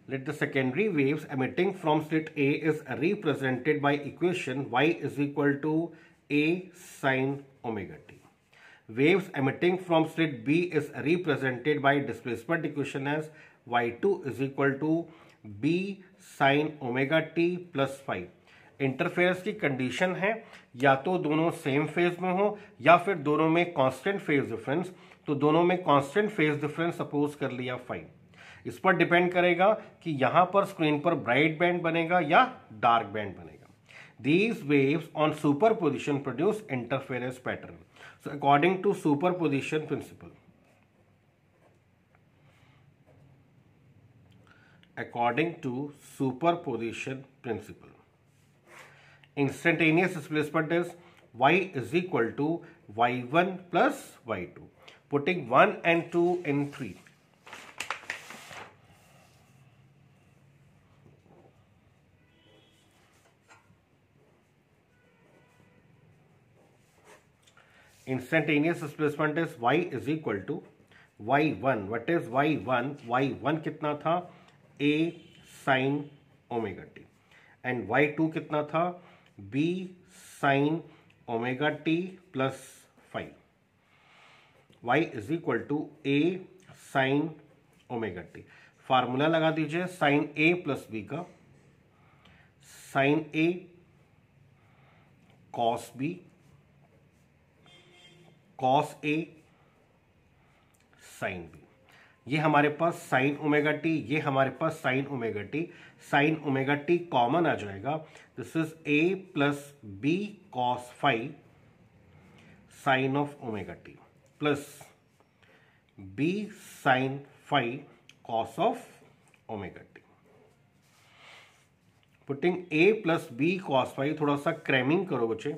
Let the secondary waves emitting from slit A is represented by equation y is equal to A sin omega t. Waves emitting from slit B is represented by displacement equation as y2 is equal to B sin omega t plus phi. Interference की condition है या तो दोनों same phase में हो या फिर दोनों में कांस्टेंट फेज डिफरेंस, तो दोनों में कांस्टेंट फेज डिफरेंस सपोज कर लिया फाई। इस पर डिपेंड करेगा कि यहां पर स्क्रीन पर ब्राइट बैंड बनेगा या डार्क बैंड बनेगा। These waves on superposition produce interference pattern. So according to superposition principle, instantaneous displacement is y is equal to y1 plus y2. Putting 1 and 2 in 3. Instantaneous displacement is y is equal to y1. What is y1? y1 कितना था? a sin omega t. And y2 कितना था? b sin omega t plus phi. y is equal to a sin omega t. Formula लगा दीजिए sin a plus b का, sin a cos b cos a sin b। ये हमारे पास sine omega t, ये हमारे पास sine omega t, sine omega t common आ जाएगा। This is a plus b cos phi sine of omega t plus b sine phi cos of omega t. Putting a plus b cos phi, थोड़ा सा cramming करो बच्चे।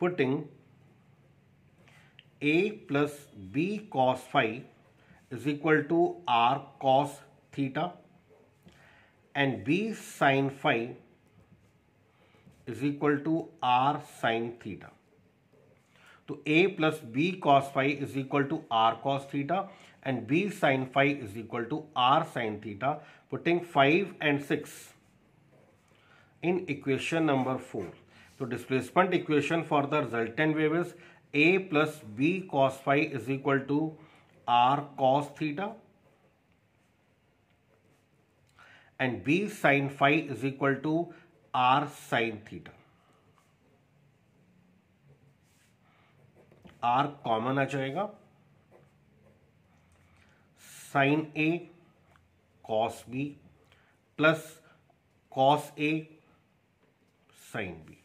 Putting a plus b cos phi is equal to r cos theta and b sin phi is equal to r sin theta. तो a plus b cos phi is equal to r cos theta and b sin phi is equal to r sin theta. Putting 5 and 6 in equation number 4. So displacement equation for the resultant wave is a plus b cos phi is equal to r cos theta and b sin phi is equal to r sin theta. r common आ जाएगा, sin a cos b plus cos a sin b,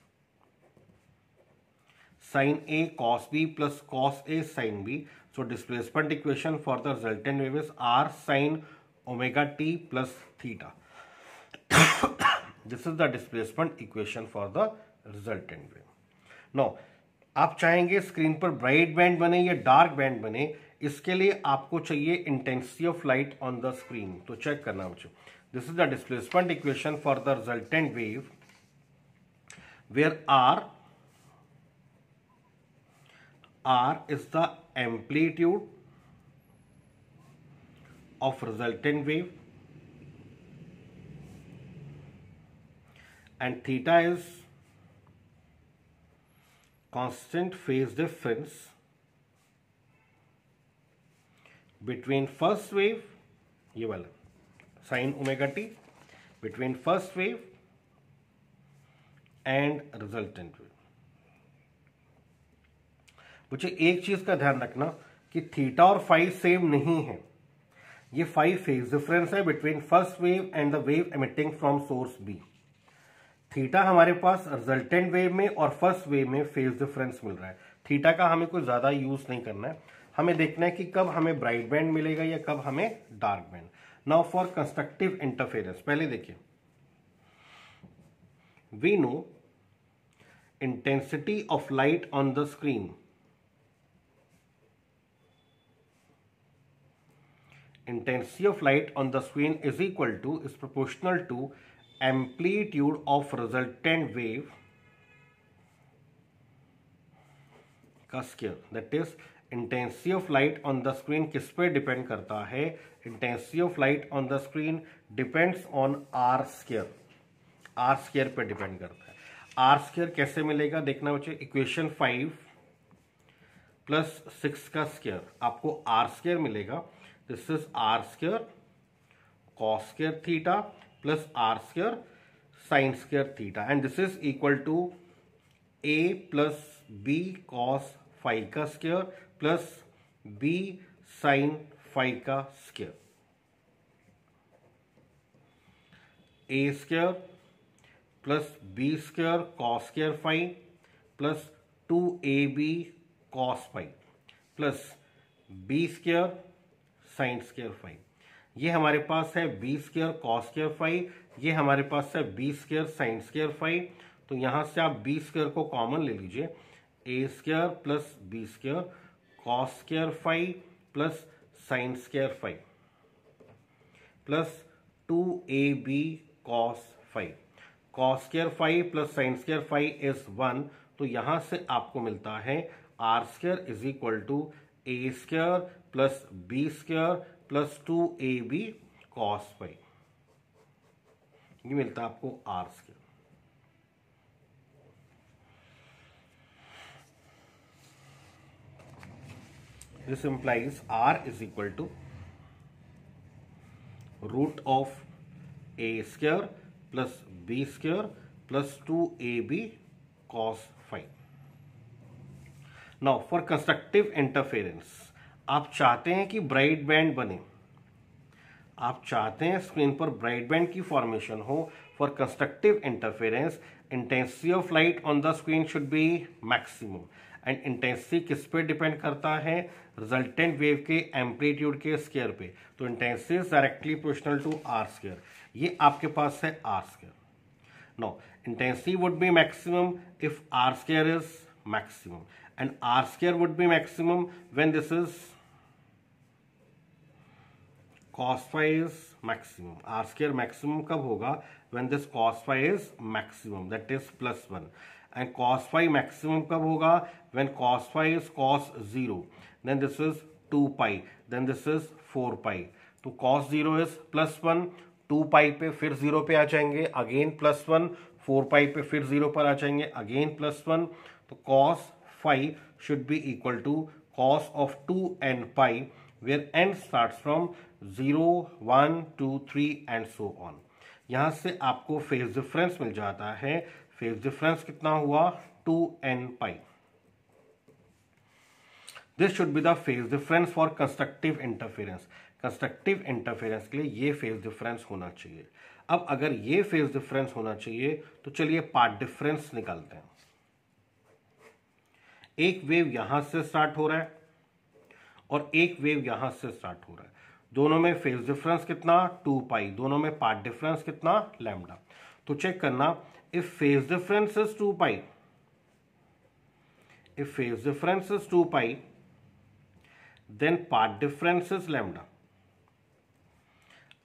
sin a cos b plus cos a sin b. So displacement equation for the resultant wave is r sin omega t plus theta. This is the displacement equation for the resultant wave. Now आप चाहेंगे screen पर bright band बने या dark band बने, इसके लिए आपको चाहिए intensity of light on the screen. तो चेक करना बच्चों, this is the displacement equation for the resultant wave where r is the amplitude of resultant wave and theta is constant phase difference between first wave, ये वाला sin omega t, between first wave and resultant wave। मुझे एक चीज का ध्यान रखना कि theta और फाई सेम नहीं है, ये फाई फेज डिफरेंस है between first wave and the wave emitting from source B. Theta हमारे पास रिजल्टेंट वेव में और फर्स्ट वेव में फेज डिफरेंस मिल रहा है। थीटा का हमें कोई ज्यादा यूज नहीं करना है, हमें देखना है कि कब हमें ब्राइट बैंड मिलेगा या कब हमें dark band. Now for constructive interference, पहले देखिए, we know intensity of light on the screen, intensity of light on the screen is proportional to amplitude of resultant wave का square, that is intensity of light on the screen किस पे depend करता है? Intensity of light on the screen depends on R square, R square पे depend करता है। Are square कैसे मिलेगा देखना बच्चे, इक्वेशन 5 प्लस 6 का स्क्वायर आपको आर स्क्वायर मिलेगा। This is r square cos square theta plus r square sine square theta, and this is equal to a plus b cos phi का square plus b sine phi का square. A square plus b square cos square phi plus 2ab cos phi plus b square sine square phi. ये हमारे पास है b square cos square phi, ये हमारे पास है b square sine square five. तो यहां से आप बी स्क्वायर को कॉमन ले लीजिए, a square plus b square cos square phi plus sine square phi plus 2ab cos phi. Cos square phi plus sine square phi is 1, तो यहां से आपको मिलता है are square is equal to a square plus b square plus 2ab cos phi. ये मिलता है आपको r square. This implies R is equal to root of a square plus b square plus 2ab cos phi. Now for constructive interference, आप चाहते हैं कि bright band बने, आप चाहते हैं स्क्रीन पर ब्राइट बैंड की फॉर्मेशन हो। For constructive interference intensity of light on the screen should be maximum, and intensity किस पे डिपेंड करता है? रिजल्टेंट वेव के एम्पलीट्यूड के स्क्वायर पे। तो intensity is directly proportional to R square. ये आपके पास है are square. No, intensity would be maximum if R square is maximum, and R square would be maximum when this is cos phi is maximum. R square maximum कब होगा? When this cos phi is maximum, that is +1. And cos phi maximum कब होगा? When cos phi is cos 0. Then this is 2 pi. Then this is 4 pi. तो cos 0 is +1. 2 pi पे फिर 0 पे आ जाएंगे, again +1. 4 pi पे फिर 0 पर आ जाएंगे, अगेन +1. तो cos phi should be equal to cos of 2n pi, where n starts from 0, 1, 2, 3 and so on. यहां से आपको फेज डिफरेंस मिल जाता है। फेज डिफरेंस कितना हुआ? 2n pi. This should be the phase difference for constructive interference. Constructive interference के लिए ये फेज डिफरेंस होना चाहिए। अब अगर ये फेज डिफरेंस होना चाहिए तो चलिए पार्ट डिफरेंस निकालते हैं। एक वेव यहां से स्टार्ट हो रहा है और एक वेव यहां से स्टार्ट हो रहा है, दोनों में फेज डिफरेंस कितना? 2 पाई, दोनों में पार्ट डिफरेंस कितना? लैम्डा। तो चेक करना, if phase difference is 2 pi, if phase difference is 2 pi, then path difference is lambda.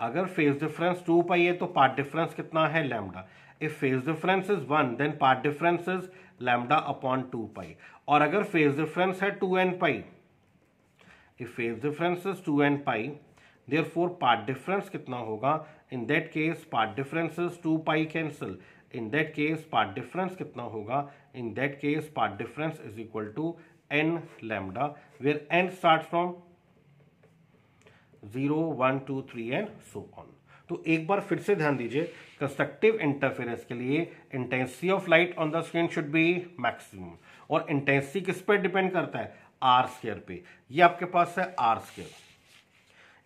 अगर फेज डिफरेंस 2 पाई है तो पार्ट डिफरेंस कितना है? Lambda. If phase difference is 1, then path difference is lambda upon 2 pi. और अगर phase difference है 2n pi, if phase difference is 2n pi, therefore part difference कितना होगा? In that case part difference is 2 pi cancel. In that case part difference कितना होगा? In that case part difference is equal to n lambda, where n starts from 0, 1, 2, 3 and so on. तो एक बार फिर से ध्यान दीजिए, कंस्ट्रक्टिव इंटरफेरेंस के लिए intensity of light on the screen should be maximum, और इंटेंसिटी किस पर डिपेंड करता है? आर स्क्वायर पे। ये आपके पास है आर स्क्वायर,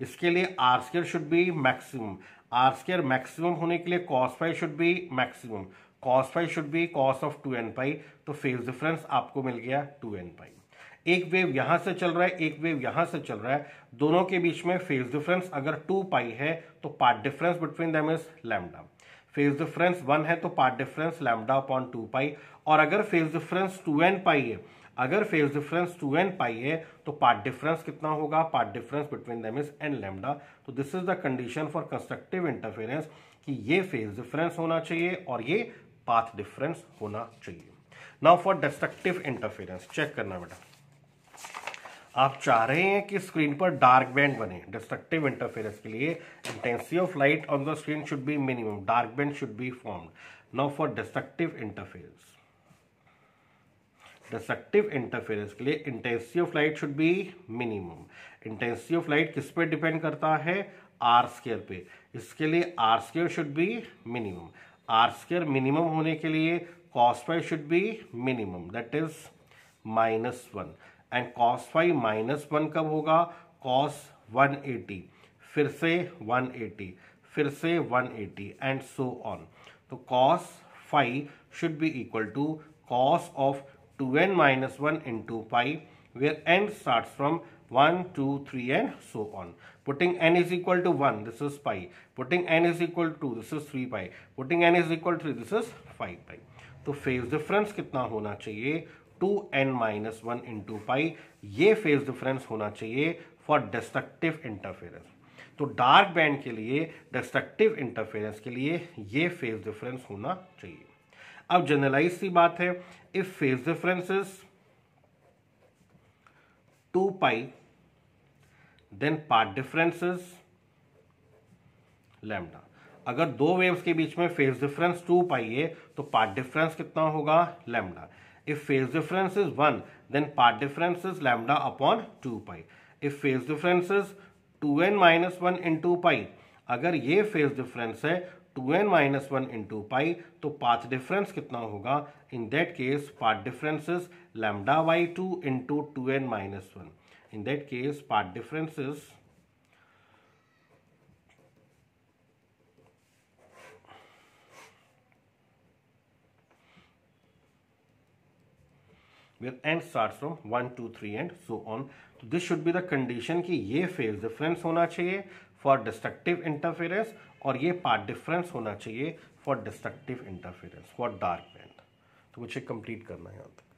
इसके लिए R square should be maximum. R square maximum होने के लिए cos phi should be maximum, cos phi should be cos of 2n pi. तो फेज डिफरेंस आपको मिल गया 2n पाई। एक वेव यहां से चल रहा है, एक वेव यहां से चल रहा है, दोनों के बीच में फेज डिफरेंस अगर 2 पाई है तो path difference between them is lambda. Phase difference 1 है तो path difference lambda upon 2 pi. और अगर फेज डिफरेंस 2n पाई है, अगर फेज डिफरेंस 2n पाई है तो पार्ट डिफरेंस कितना होगा? Part difference between them is n lambda. तो this is the condition for constructive interference कि ये फेज डिफरेंस होना चाहिए और ये पाथ डिफरेंस होना चाहिए। Now for destructive interference check करना बेटा। आप चाह रहे हैं कि स्क्रीन पर डार्क बैंड बने। डिस्ट्रक्टिव इंटरफेरेंस के लिए intensity of light on the screen should be minimum, dark band should be formed. Now for destructive interference, destructive interference के लिए intensity of light should be minimum. Intensity of light किस पे depend करता है? Are square पे। इसके लिए R square should be minimum. R square minimum होने के लिए cos phi should be minimum, that is -1। And cos phi -1 कब होगा? cos 180, फिर से 180, फिर से 180 एंड सो ऑन। तो cos phi should be equal to cos of 2n minus 1 into pi, where n starts from 1, 2, 3 and so on. Putting n is equal to 1, this is pi. Putting n is equal to 2, this is 3 pi. Putting n is equal to 3, this is 5 pi. तो phase difference कितना होना चाहिए? 2n minus 1 into pi. ये phase difference होना चाहिए for destructive interference. तो dark band के लिए, डिस्ट्रक्टिव इंटरफेरेंस के लिए ये फेज डिफरेंस होना चाहिए। अब जनरलाइज सी बात है, if phase difference is 2 pi, then path difference is lambda. अगर दो वेव्स के बीच में फेज डिफरेंस 2 पाई है तो पाथ डिफरेंस कितना होगा? Lambda. If phase difference is 1, then path difference is lambda upon 2 pi. If phase difference is 2n minus 1 into pi, अगर ये फेज डिफरेंस है 2n minus 1 into पाई, तो पाथ डिफरेंस कितना होगा? In that case path difference is lambda by 2 into 2n minus 1. In that case path difference is where n starts from 1, 2, 3 and so on. तो this should be the condition कि ये phase difference होना चाहिए for destructive interference और ये path difference होना चाहिए for destructive interference for dark band। तो मुझे complete करना है यहाँ तक।